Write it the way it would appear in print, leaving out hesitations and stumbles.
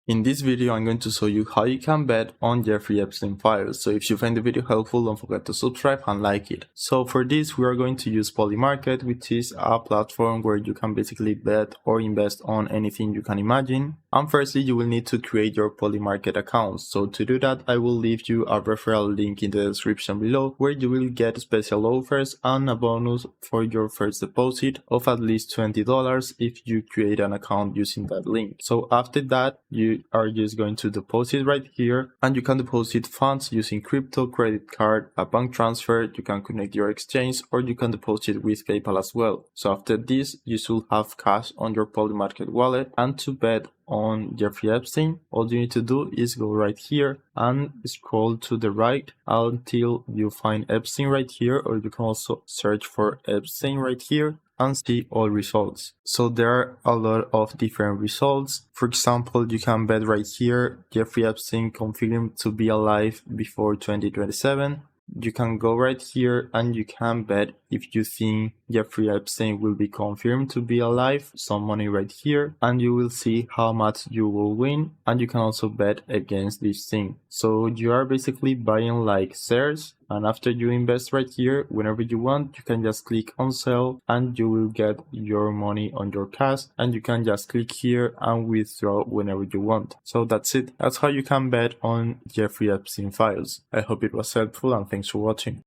In this video, I'm going to show you how you can bet on Jeffrey Epstein files. So if you find the video helpful, don't forget to subscribe and like it. So for this, we are going to use Polymarket, which is a platform where you can basically bet or invest on anything you can imagine. And firstly, you will need to create your Polymarket account. So to do that, I will leave you a referral link in the description below where you will get special offers and a bonus for your first deposit of at least $20 if you create an account using that link. So after that, you are just going to deposit right here, and you can deposit funds using crypto, credit card, a bank transfer. You can connect your exchange, or you can deposit with PayPal as well. So after this, you should have cash on your Polymarket wallet. And to bet on Jeffrey Epstein, all you need to do is go right here and scroll to the right until you find Epstein right here, or you can also search for Epstein right here and see all results. So there are a lot of different results. For example, you can bet right here, Jeffrey Epstein confirmed to be alive before 2027. You can go right here and you can bet if you think Jeffrey Epstein will be confirmed to be alive, some money right here, and you will see how much you will win. And you can also bet against this thing. So you are basically buying like shares, and after you invest right here, whenever you want, you can just click on sell and you will get your money on your cash, and you can just click here and withdraw whenever you want. So that's it. That's how you can bet on Jeffrey Epstein files. I hope it was helpful, and thanks for watching.